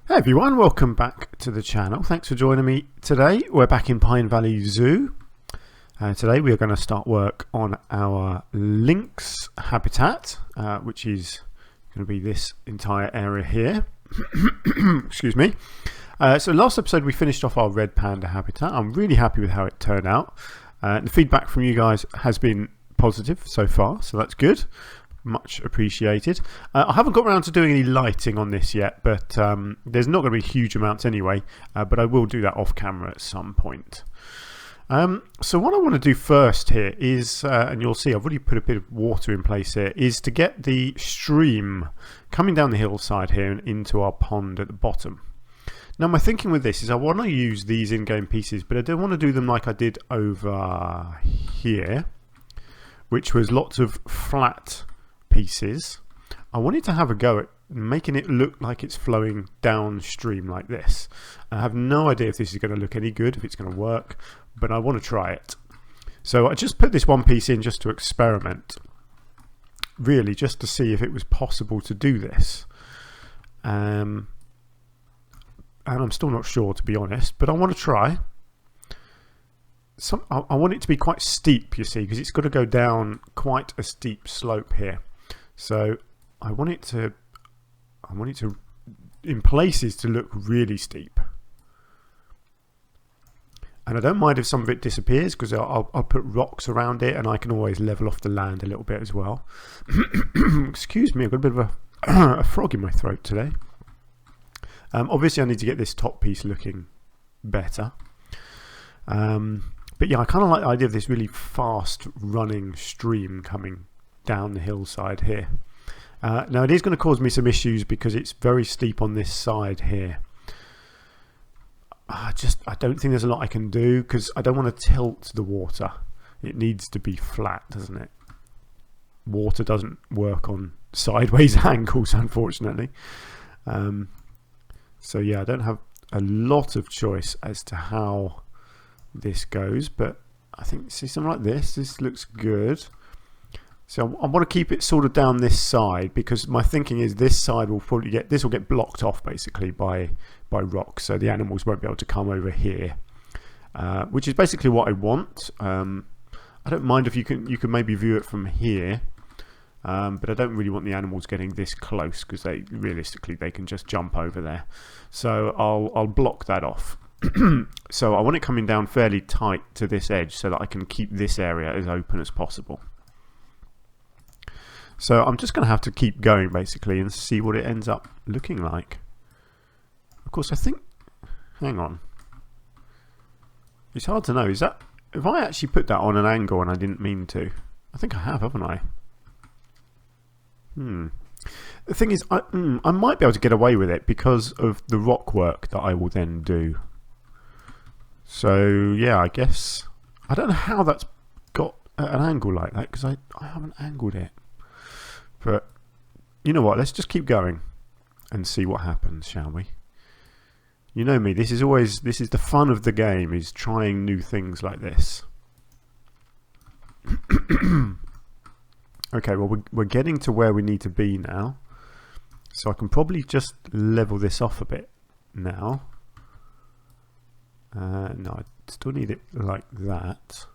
Hey everyone, welcome back to the channel. Thanks for joining me today. We're back in Pine Valley Zoo. Today we are going to start work on our lynx habitat, which is going to be this entire area here. Excuse me. So last episode we finished off our red panda habitat. I'm really happy with how it turned out. The feedback from you guys has been positive so far, so that's good. Much appreciated. I haven't got around to doing any lighting on this yet, but there's not going to be huge amounts anyway, but I will do that off camera at some point. So what I want to do first here is, and you'll see I've already put a bit of water in place here, is to get the stream coming down the hillside here and into our pond at the bottom. Now my thinking with this is I want to use these in-game pieces, but I don't want to do them like I did over here, which was lots of flat pieces. I wanted to have a go at making it look like it's flowing downstream like this. I have no idea if this is going to look any good, if it's going to work, but I want to try it. So I just put this one piece in just to experiment, really just to see if it was possible to do this. And I'm still not sure, to be honest, but I want to try. I want it to be quite steep, you see, because it's got to go down quite a steep slope here. So I want it to in places to look really steep, and I don't mind if some of it disappears because I'll put rocks around it, and I can always level off the land a little bit as well. Excuse me, I've got a bit of a frog in my throat today. Obviously I need to get this top piece looking better, but yeah, I kind of like the idea of this really fast running stream coming down the hillside here. Now it is going to cause me some issues because it's very steep on this side here. I don't think there's a lot I can do because I don't want to tilt the water. It needs to be flat, doesn't it? Water doesn't work on sideways angles, unfortunately. So yeah, I don't have a lot of choice as to how this goes, but I think, see, something like this looks good. So I want to keep it sort of down this side because my thinking is this side will probably this will get blocked off basically by rocks, so the animals won't be able to come over here, which is basically what I want. I don't mind if you can maybe view it from here, but I don't really want the animals getting this close because realistically they can just jump over there. So I'll block that off. So I want it coming down fairly tight to this edge so that I can keep this area as open as possible. So I'm just going to have to keep going basically and see what it ends up looking like. Of course, I think, hang on, it's hard to know. Is that, if I actually put that on an angle and I didn't mean to? I think I have, haven't I? The thing is, I might be able to get away with it because of the rock work that I will then do. So yeah, I guess I don't know how that's got an angle like that because I haven't angled it. But you know what, let's just keep going and see what happens, shall we? You know me, this is the fun of the game, is trying new things like this. Okay, well we're getting to where we need to be now, so I can probably just level this off a bit now. No, I still need it like that.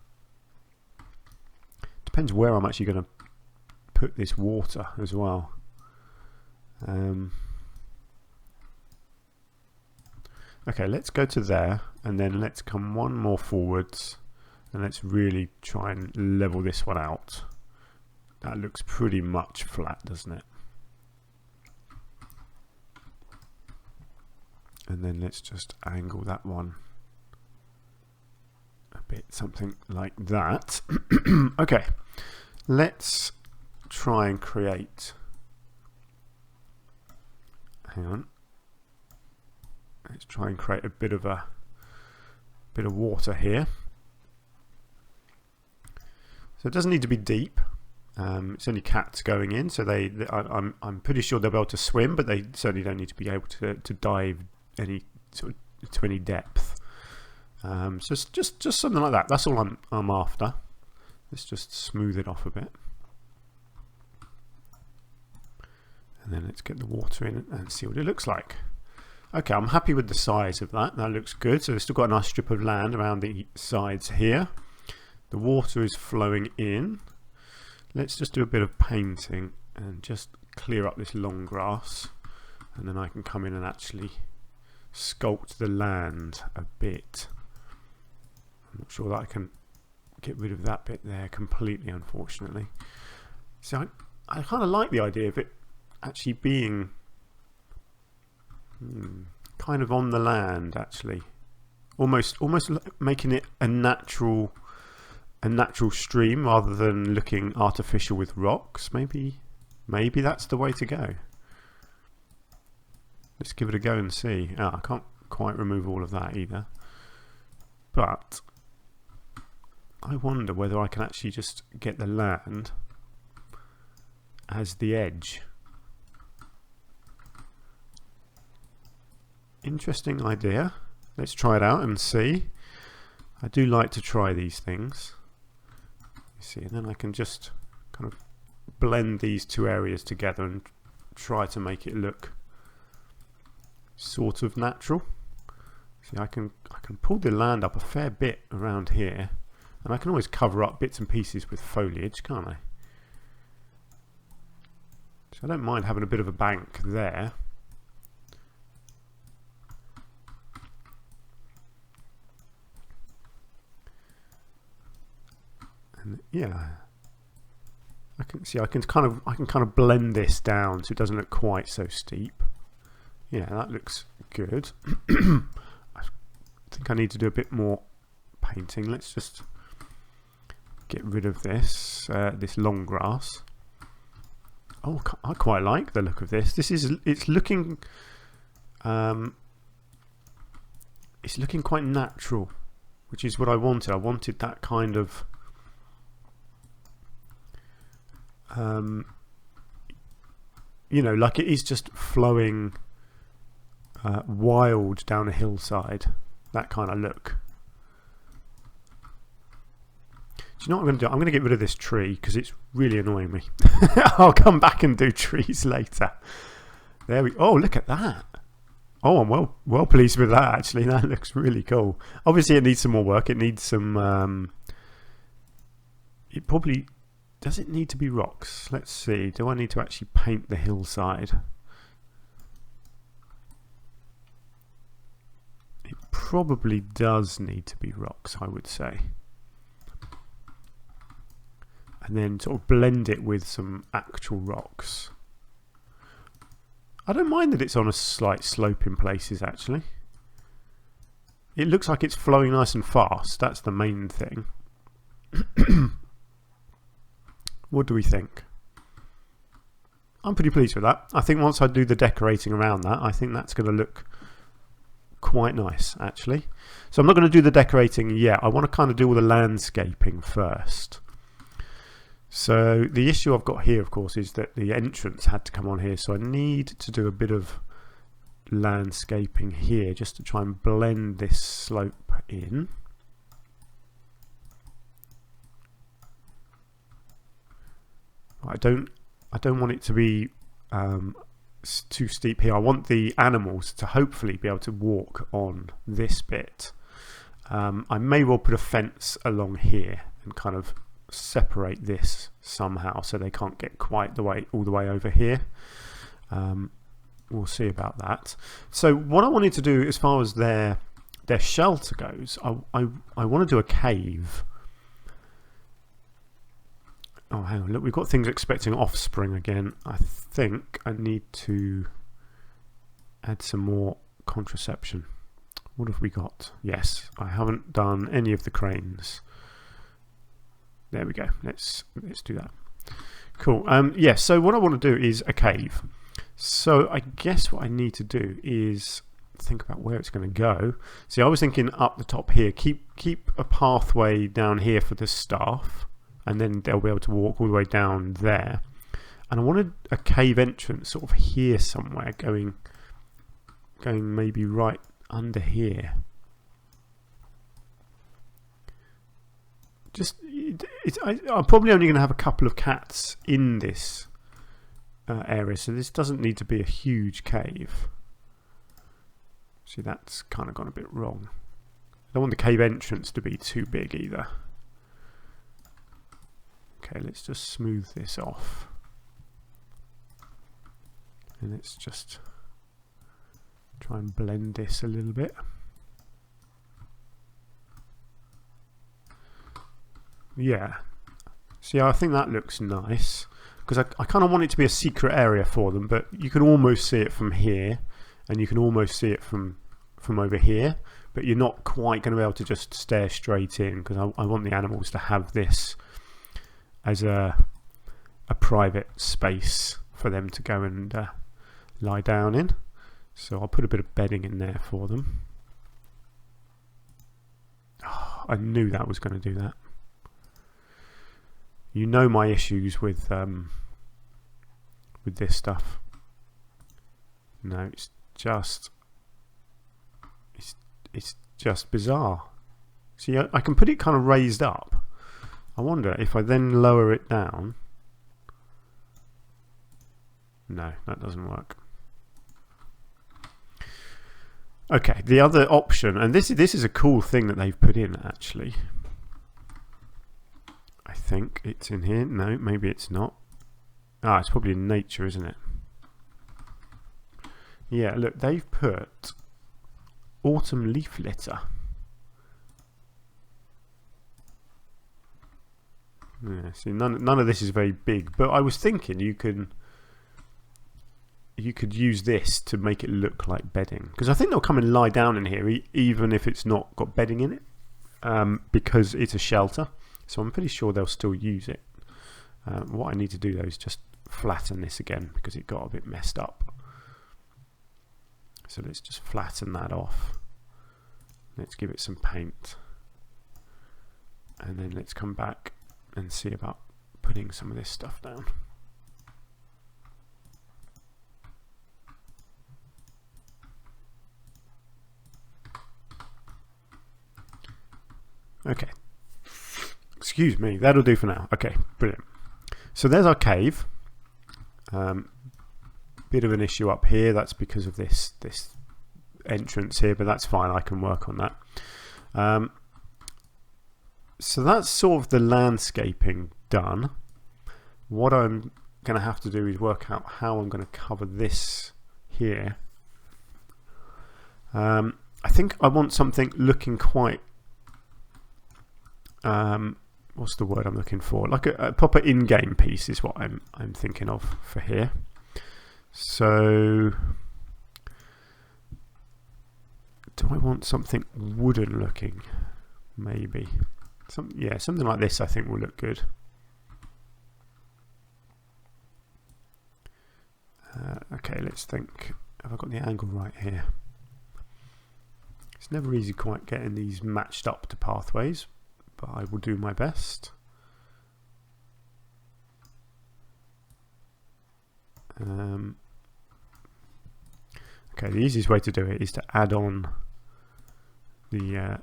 Depends where I'm actually going to put this water as well. Okay, let's go to there and then let's come one more forwards and let's really try and level this one out. That looks pretty much flat, doesn't it? And then let's just angle that one a bit, something like that. Okay, let's try and create, hang on, let's try and create a bit of water here. So it doesn't need to be deep. It's only cats going in, so I'm pretty sure they'll be able to swim, but they certainly don't need to be able to dive to any depth. So it's just something like that. That's all I'm after. Let's just smooth it off a bit. And then let's get the water in and see what it looks like. Okay, I'm happy with the size of that. That looks good. So they've still got a nice strip of land around the sides here. The water is flowing in. Let's just do a bit of painting and just clear up this long grass, and then I can come in and actually sculpt the land a bit. I'm not sure that I can get rid of that bit there completely, unfortunately. So I kind of like the idea of it actually being kind of on the land, actually, almost making it a natural stream rather than looking artificial with rocks. Maybe that's the way to go. Let's give it a go and see. I can't quite remove all of that either, but I wonder whether I can actually just get the land as the edge. Interesting idea. Let's try it out and see. I do like to try these things. You see, and then I can just kind of blend these two areas together and try to make it look sort of natural. See, I can pull the land up a fair bit around here, and I can always cover up bits and pieces with foliage, can't I? So I don't mind having a bit of a bank there. And yeah, I can kind of blend this down so it doesn't look quite so steep. Yeah, that looks good. I think I need to do a bit more painting. Let's just get rid of this this long grass. Oh, I quite like the look of this. It's looking quite natural, which is what I wanted. I wanted that kind of you know, like it is just flowing wild down a hillside, that kind of look. Do you know what I'm going to do? I'm going to get rid of this tree because it's really annoying me. I'll come back and do trees later. There we go. Oh, look at that. Oh, I'm well pleased with that, actually. That looks really cool. Obviously it needs some more work. It needs some it probably does it need to be rocks? Let's see. Do I need to actually paint the hillside? It probably does need to be rocks, I would say. And then sort of blend it with some actual rocks. I don't mind that it's on a slight slope in places, actually. It looks like it's flowing nice and fast. That's the main thing. What do we think? I'm pretty pleased with that. I think once I do the decorating around that, I think that's going to look quite nice, actually. So I'm not going to do the decorating yet. I want to kind of do all the landscaping first. So the issue I've got here, of course, is that the entrance had to come on here. So I need to do a bit of landscaping here just to try and blend this slope in. I don't want it to be too steep here. I want the animals to hopefully be able to walk on this bit. I may well put a fence along here and kind of separate this somehow so they can't get quite all the way over here. We'll see about that. So what I wanted to do as far as their shelter goes, I want to do a cave. Oh, hang on, look, we've got things expecting offspring again. I think I need to add some more contraception. What have we got? Yes, I haven't done any of the cranes. There we go. Let's do that. Cool. Yeah, so what I want to do is a cave. So I guess what I need to do is think about where it's going to go. See, I was thinking up the top here. Keep a pathway down here for the staff, and then they'll be able to walk all the way down there. And I wanted a cave entrance sort of here somewhere, going maybe right under here. I'm probably only going to have a couple of cats in this area, so this doesn't need to be a huge cave. See, that's kind of gone a bit wrong. I don't want the cave entrance to be too big either. Okay, let's just smooth this off. And let's just try and blend this a little bit. Yeah. See, I think that looks nice. Because I kind of want it to be a secret area for them, but you can almost see it from here. And you can almost see it from over here. But you're not quite going to be able to just stare straight in, because I want the animals to have this as a private space for them to go and lie down in. So I'll put a bit of bedding in there for them. Oh, I knew that was going to do that. You know my issues with this stuff. No, it's just bizarre. See, I can put it kind of raised up. I wonder if I then lower it down. No, that doesn't work. Okay, the other option, and this is a cool thing that they've put in actually. I think it's in here. No, maybe it's not. Ah, it's probably in nature, isn't it? Yeah, look, they've put autumn leaf litter. Yeah, see, none of this is very big, but I was thinking you could use this to make it look like bedding, because I think they'll come and lie down in here even if it's not got bedding in it, because it's a shelter. So I'm pretty sure they'll still use it. What I need to do though is just flatten this again, because it got a bit messed up. So let's just flatten that off. Let's give it some paint, and then let's come back and see about putting some of this stuff down. Okay. Excuse me, that'll do for now. Okay, brilliant. So there's our cave. Bit of an issue up here. That's because of this entrance here, but that's fine. I can work on that. So that's sort of the landscaping done. What I'm going to have to do is work out how I'm going to cover this here. I think I want something looking quite what's the word I'm looking for? Like a proper in-game piece is what I'm thinking of for here. So do I want something wooden looking? Maybe. Something like this I think will look good. Okay, let's think. Have I got the angle right here? It's never easy quite getting these matched up to pathways, but I will do my best. Okay, the easiest way to do it is to add on the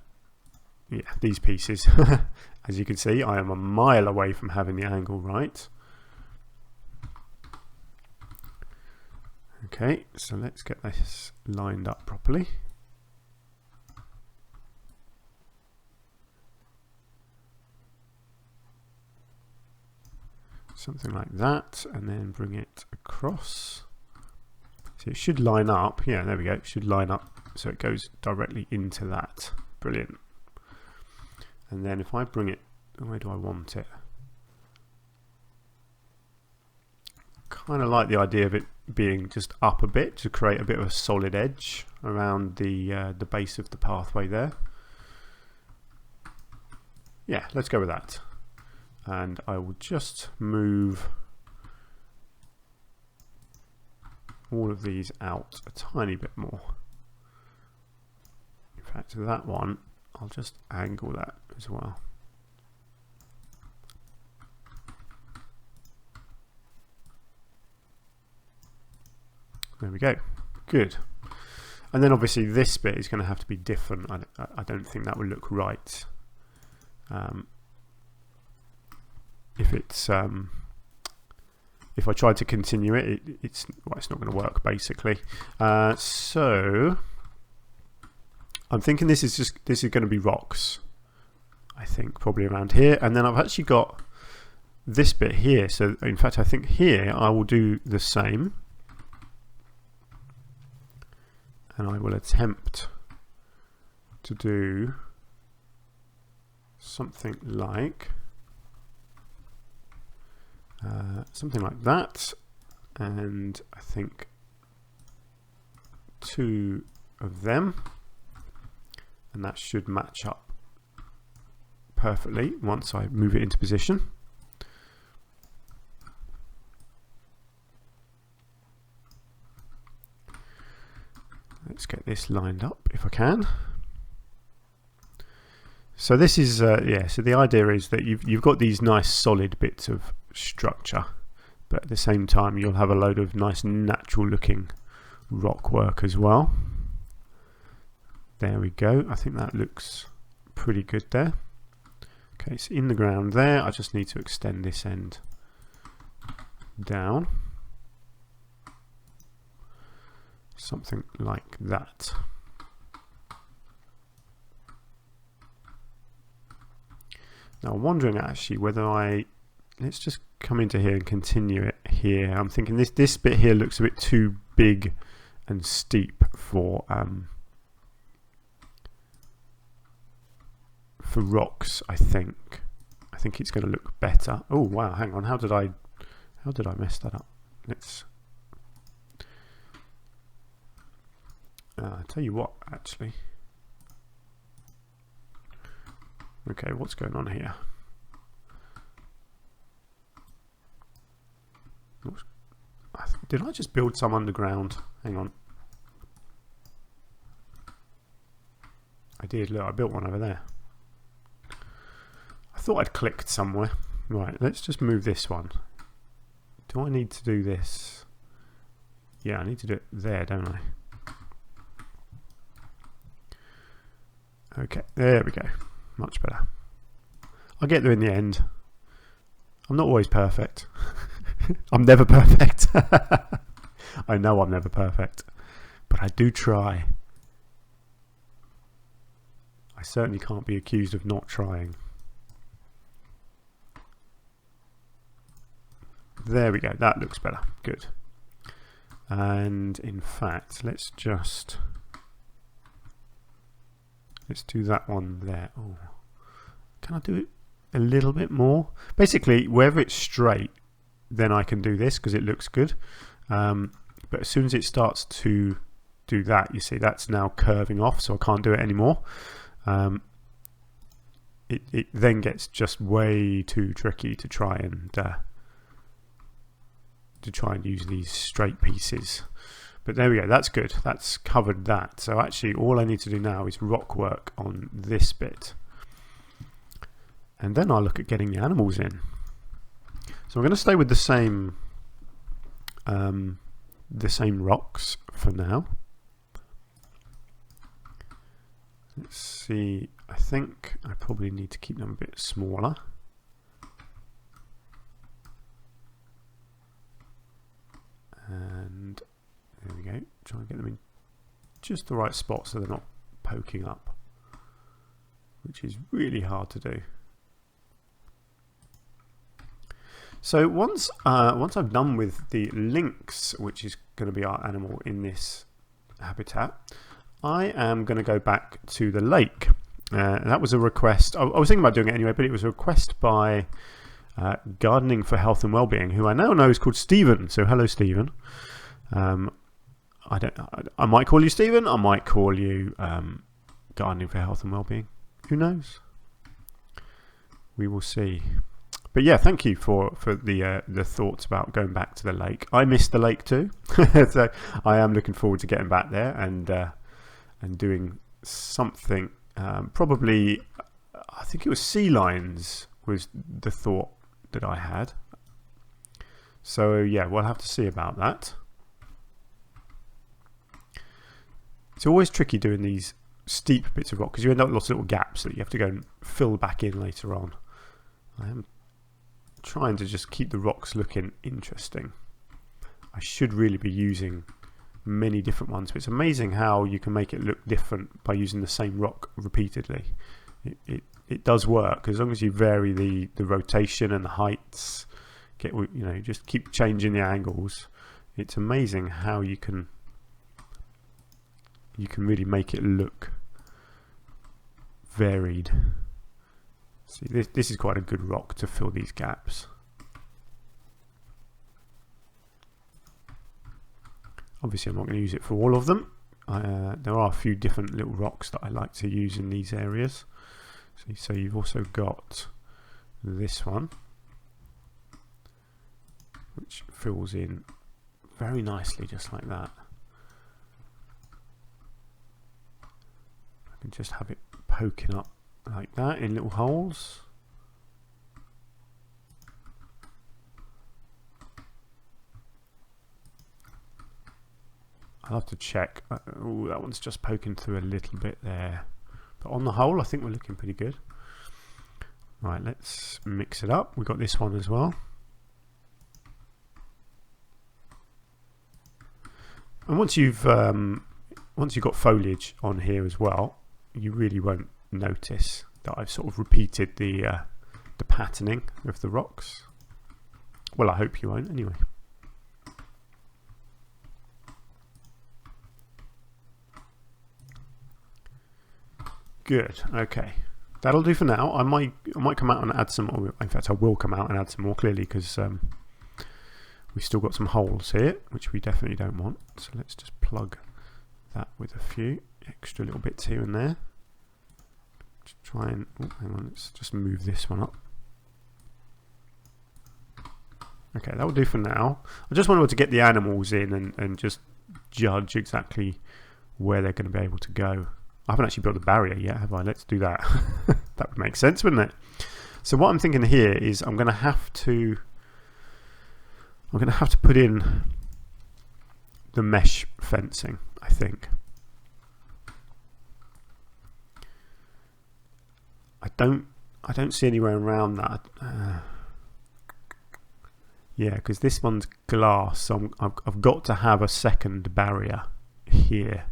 these pieces. As you can see, I am a mile away from having the angle right. Okay, so let's get this lined up properly. Something like that, and then bring it across. So it should line up. Yeah, there we go. It should line up so it goes directly into that. Brilliant. And then if I bring it, where do I want it? Kind of like the idea of it being just up a bit to create a bit of a solid edge around the base of the pathway there. Yeah, let's go with that. And I will just move all of these out a tiny bit more. In fact, that one, I'll just angle that as well. There we go. Good. And then obviously this bit is going to have to be different. I don't think that will look right. If it's if I tried to continue it, it's not going to work basically. So I'm thinking this is going to be rocks. I think probably around here, and then I've actually got this bit here. So in fact, I think here I will do the same, and I will attempt to do something like that, and I think 2 of them, and that should match up perfectly once I move it into position. Let's get this lined up if I can. So this is yeah, so the idea is that you've got these nice solid bits of structure, but at the same time you'll have a load of nice natural looking rock work as well. There we go. I think that looks pretty good there. Okay, so in the ground there, I just need to extend this end down. Something like that. Now I'm wondering actually whether let's just come into here and continue it here. I'm thinking this bit here looks a bit too big and steep for rocks. I think it's going to look better. Oh wow, hang on, how did I mess that up? Let's I'll tell you what, actually. Okay, what's going on here? Did I just build some underground? Hang on. I did, look, I built one over there. I thought I'd clicked somewhere. Right, let's just move this one. Do I need to do this? Yeah, I need to do it there, don't I? Okay, there we go. Much better. I'll get there in the end. I'm not always perfect. I'm never perfect. I know I'm never perfect, but I do try. I certainly can't be accused of not trying. There we go. That looks better. Good. And in fact, let's do that one there. Oh, can I do it a little bit more? Basically, wherever it's straight, then I can do this because it looks good. But as soon as it starts to do that, you see that's now curving off, so I can't do it anymore. It then gets just way too tricky to try and use these straight pieces. But there we go, that's good, that's covered that. So actually all I need to do now is rock work on this bit, and then I'll look at getting the animals in. So I'm going to stay with the same rocks for now. Let's see, I think I probably need to keep them a bit smaller. And there we go, try and get them in just the right spot so they're not poking up, which is really hard to do. So once I'm done with the lynx, which is going to be our animal in this habitat, I am going to go back to the lake. That was a request. I was thinking about doing it anyway, but it was a request by Gardening for Health and Wellbeing, who I now know is called Stephen. So hello, Stephen. I might call you Stephen. I might call you Gardening for Health and Wellbeing. Who knows? We will see. But yeah, thank you for the thoughts about going back to the lake. I missed the lake too, so I am looking forward to getting back there and doing something. Probably, I think it was sea lions was the thought that I had. So yeah, we'll have to see about that. It's always tricky doing these steep bits of rock because you end up with lots of little gaps that you have to go and fill back in later on. I am trying to just keep the rocks looking interesting. I should really be using many different ones. But it's amazing how you can make it look different by using the same rock repeatedly. It does work as long as you vary the rotation and the heights. Just keep changing the angles. It's amazing how you can really make it look varied. See, this is quite a good rock to fill these gaps. Obviously I'm not going to use it for all of them. There are a few different little rocks that I like to use in these areas. So you've also got this one, which fills in very nicely, just like that. I can just have it poking up like that in little holes. I'll have to check. Oh, that one's just poking through a little bit there. But on the whole, I think we're looking pretty good. Right, let's mix it up. We've got this one as well. And once you've got foliage on here as well, you really won't notice that I've sort of repeated the patterning of the rocks. Well, I hope you won't anyway. Good. Okay, that'll do for now. I might come out and add some more. In fact, I will come out and add some more, clearly, because we've still got some holes here, which we definitely don't want. So let's just plug that with a few extra little bits here and there. Just try and hang on. Let's just move this one up. Okay, that will do for now. I just wanted to get the animals in and just judge exactly where they're going to be able to go. I haven't actually built a barrier yet, have I? Let's do that. That would make sense, wouldn't it? So what I'm thinking here is I'm going to have to put in the mesh fencing, I think. I don't see anywhere around that. Yeah, because this one's glass, so I've got to have a second barrier here.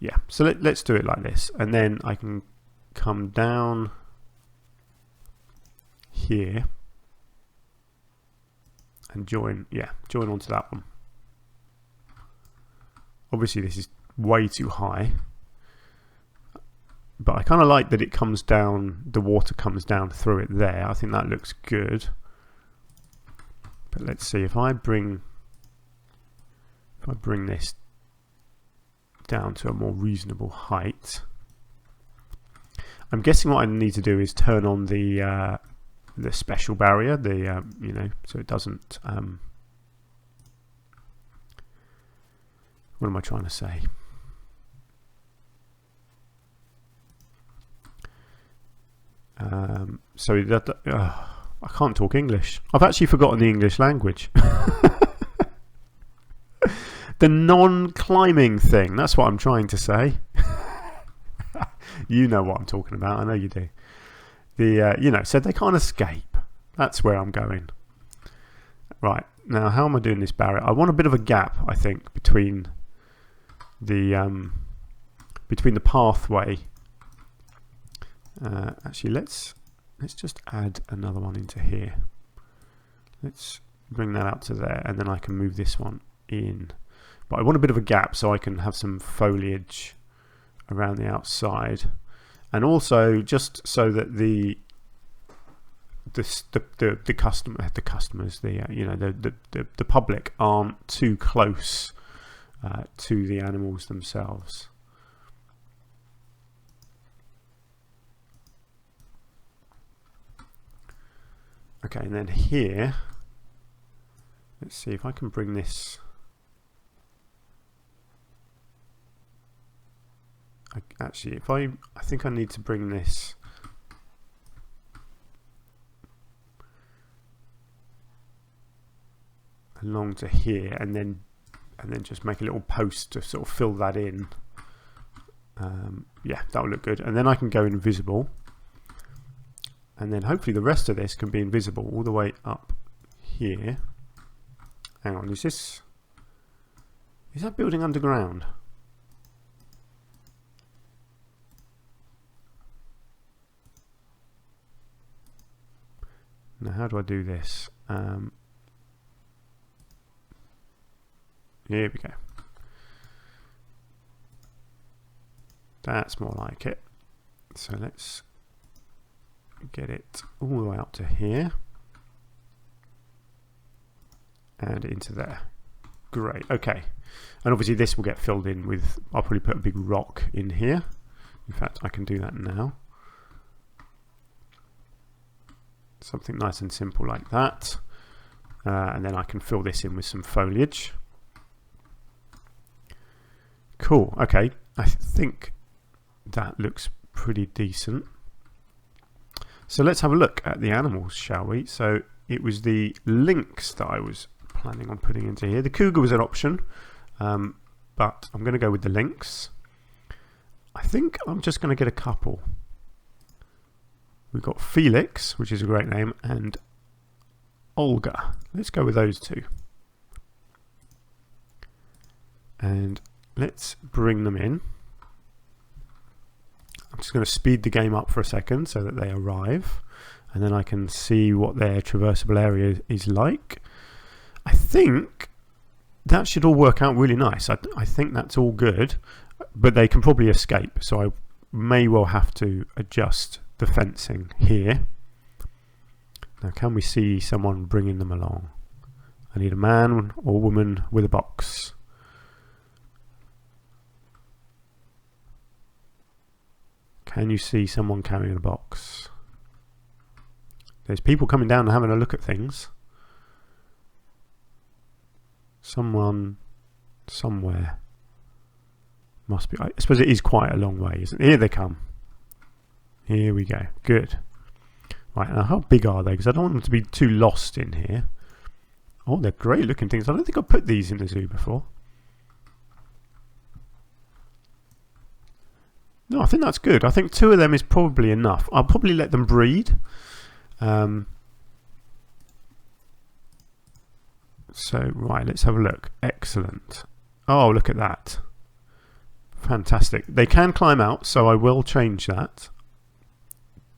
Yeah, so let's do it like this, and then I can come down here and join onto that one. Obviously this is way too high, but I kind of like that it comes down, the water comes down through it there. I think that looks good. But let's see, if I bring this down to a more reasonable height, I'm guessing what I need to do is turn on the special barrier, so it doesn't. What am I trying to say? So that I can't talk English. I've actually forgotten the English language. The non-climbing thing, that's what I'm trying to say. You know what I'm talking about, I know you do. So they can't escape. That's where I'm going. Right, now how am I doing this barrier? I want a bit of a gap, I think, between the pathway. Actually, let's just add another one into here. Let's bring that out to there, and then I can move this one in. But I want a bit of a gap so I can have some foliage around the outside, and also just so that the public aren't too close to the animals themselves. Okay, and then here, let's see if I can bring this. Actually, I think I need to bring this along to here, and then just make a little post to sort of fill that in. Yeah, that will look good. And then I can go invisible, and then hopefully the rest of this can be invisible all the way up here. Hang on, is this? Is that building underground? Now how do I do this? Here we go. That's more like it. So let's get it all the way up to here and into there. Great, okay. And obviously this will get filled in with, I'll probably put a big rock in here. In fact, I can do that now. Something nice and simple like that. And then I can fill this in with some foliage. Cool, okay. I think that looks pretty decent. So let's have a look at the animals, shall we? So it was the lynx that I was planning on putting into here. The cougar was an option, but I'm going to go with the lynx. I think I'm just going to get a couple. We've got Felix, which is a great name, and Olga. Let's go with those two. And let's bring them in. I'm just going to speed the game up for a second so that they arrive, and then I can see what their traversable area is like. I think that should all work out really nice. I think that's all good, but they can probably escape, so I may well have to adjust the fencing here. Now, can we see someone bringing them along? I need a man or woman with a box. Can you see someone carrying a box? There's people coming down and having a look at things. Someone somewhere must be. I suppose it is quite a long way, isn't it? Here they come. Here we go. Good. Right, now how big are they? Because I don't want them to be too lost in here. Oh, they're great looking things. I don't think I've put these in the zoo before. No, I think that's good. I think 2 of them is probably enough. I'll probably let them breed. So, right, let's have a look. Excellent. Oh, look at that. Fantastic. They can climb out, so I will change that.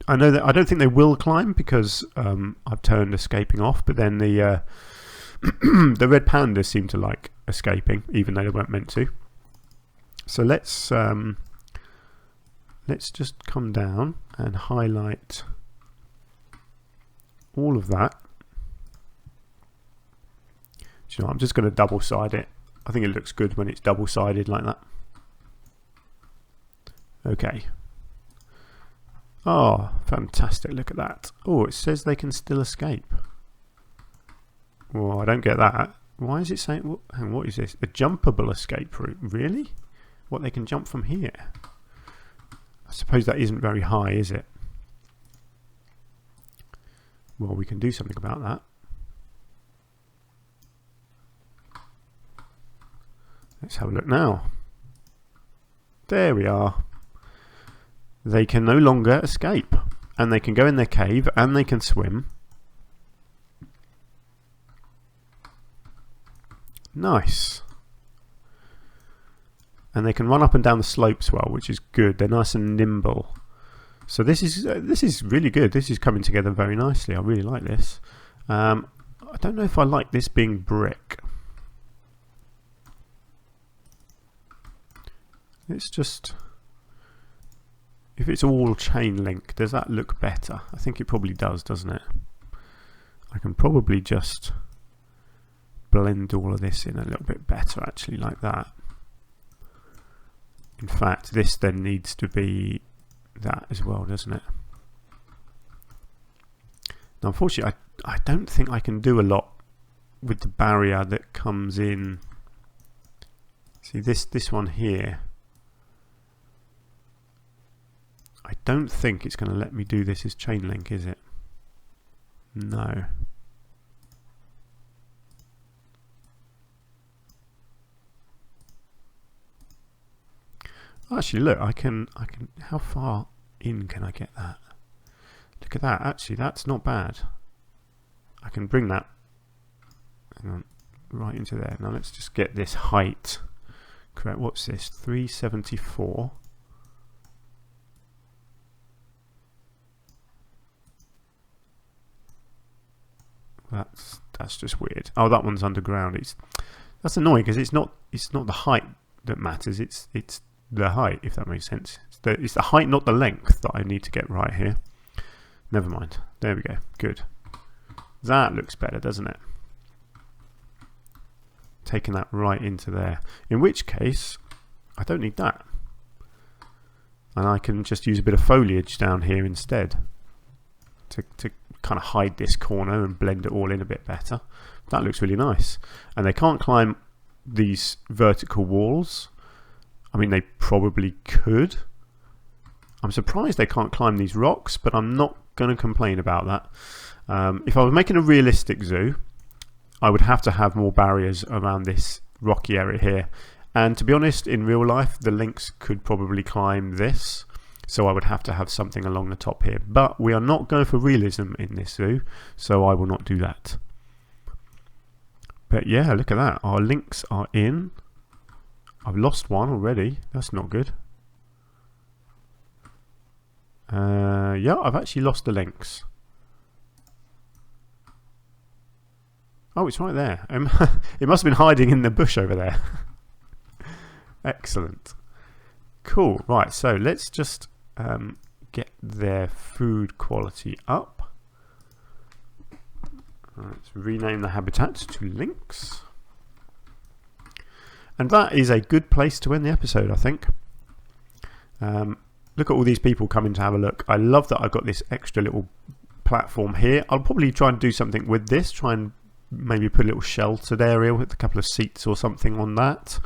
I know that I don't think they will climb because I've turned escaping off, but then the the red pandas seem to like escaping, even though they weren't meant to. So let's just come down and highlight all of that. Do you know, I'm just going to double side it. I think it looks good when it's double sided like that. Okay. Oh, fantastic. Look at that. Oh, it says they can still escape. Well, I don't get that. Why is it saying, hang on, what is this? A jumpable escape route? Really? What, they can jump from here? I suppose that isn't very high, is it? Well, we can do something about that. Let's have a look now. There we are. They can no longer escape, and they can go in their cave, and they can swim. Nice. And they can run up and down the slopes well, which is good. They're nice and nimble. So this is really good. This is coming together very nicely. I really like this. I don't know if I like this being brick. Let's just, if it's all chain link, does that look better? I think it probably does, doesn't it? I can probably just blend all of this in a little bit better, actually, like that. In fact, this then needs to be that as well, doesn't it? Now, unfortunately, I don't think I can do a lot with the barrier that comes in. See, this one here. I don't think it's going to let me do this as chain link, is it? No. Actually, look, I can, how far in can I get that? Look at that, actually, that's not bad. I can bring that, hang on, right into there. Now let's just get this height correct. What's this? 374. That's just weird. Oh, that one's underground. That's annoying because it's not the height that matters. It's the height, if that makes sense. It's the height, not the length, that I need to get right here. Never mind. There we go. Good. That looks better, doesn't it? Taking that right into there. In which case, I don't need that. And I can just use a bit of foliage down here instead to kind of hide this corner and blend it all in a bit better. That looks really nice. And they can't climb these vertical walls. I mean, they probably could. I'm surprised they can't climb these rocks, but I'm not going to complain about that. If I was making a realistic zoo, I would have to have more barriers around this rocky area here. And to be honest, in real life, the lynx could probably climb this. So I would have to have something along the top here. But we are not going for realism in this zoo, so I will not do that. But yeah, look at that. Our lynx are in. I've lost one already. That's not good. Yeah, I've actually lost the lynx. Oh, it's right there. It must have been hiding in the bush over there. Excellent. Cool. Right, so let's just get their food quality up. Let's rename the habitat to Lynx. And that is a good place to end the episode, I think. Look at all these people coming to have a look. I love that I've got this extra little platform here. I'll probably try and do something with this. Try and maybe put a little sheltered area with a couple of seats or something on that.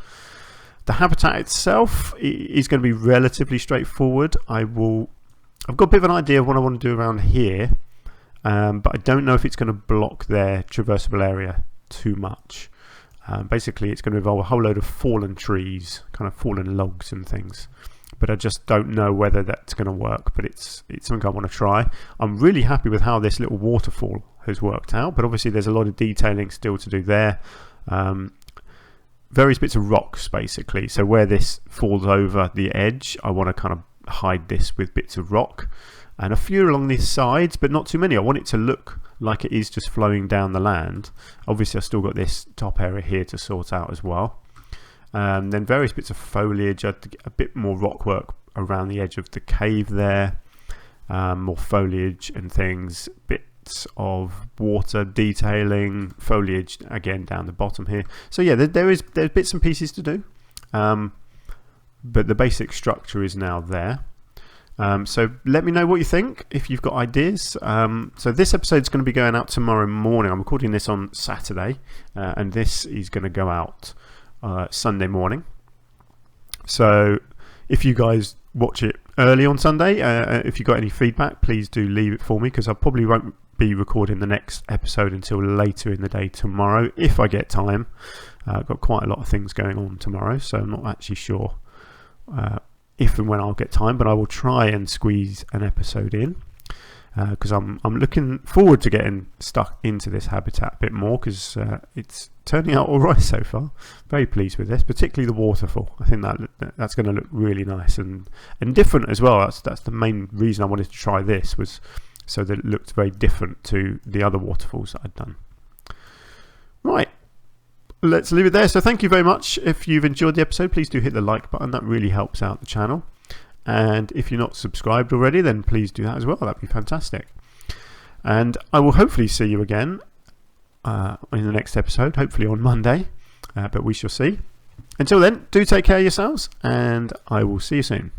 The habitat itself is going to be relatively straightforward. I've got a bit of an idea of what I want to do around here, but I don't know if it's going to block their traversable area too much. Basically, it's going to involve a whole load of fallen trees, kind of fallen logs and things. But I just don't know whether that's going to work, but it's something I want to try. I'm really happy with how this little waterfall has worked out, but obviously there's a lot of detailing still to do there. Various bits of rocks, basically. So where this falls over the edge, I want to kind of hide this with bits of rock. And a few along these sides, but not too many. I want it to look like it is just flowing down the land. Obviously, I've still got this top area here to sort out as well. Then various bits of foliage, a bit more rock work around the edge of the cave there. More foliage and things, bits of water detailing, foliage again down the bottom here. So yeah, there's bits and pieces to do, but the basic structure is now there. So let me know what you think if you've got ideas. So this episode is going to be going out tomorrow morning. I'm recording this on Saturday, and this is going to go out Sunday morning. So if you guys watch it early on Sunday, if you got any feedback, please do leave it for me, because I probably won't be recording the next episode until later in the day tomorrow if I get time. I've got quite a lot of things going on tomorrow, so I'm not actually sure if and when I'll get time, but I will try and squeeze an episode in, because I'm looking forward to getting stuck into this habitat a bit more, because it's turning out all right so far. Very pleased with this, particularly the waterfall. I think that's going to look really nice and different as well. That's the main reason I wanted to try this, was so that it looked very different to the other waterfalls that I'd done. Right, let's leave it there. So thank you very much. If you've enjoyed the episode, please do hit the like button. That really helps out the channel. And if you're not subscribed already, then please do that as well. That'd be fantastic. And I will hopefully see you again in the next episode, hopefully on Monday, but we shall see. Until then, do take care of yourselves, and I will see you soon.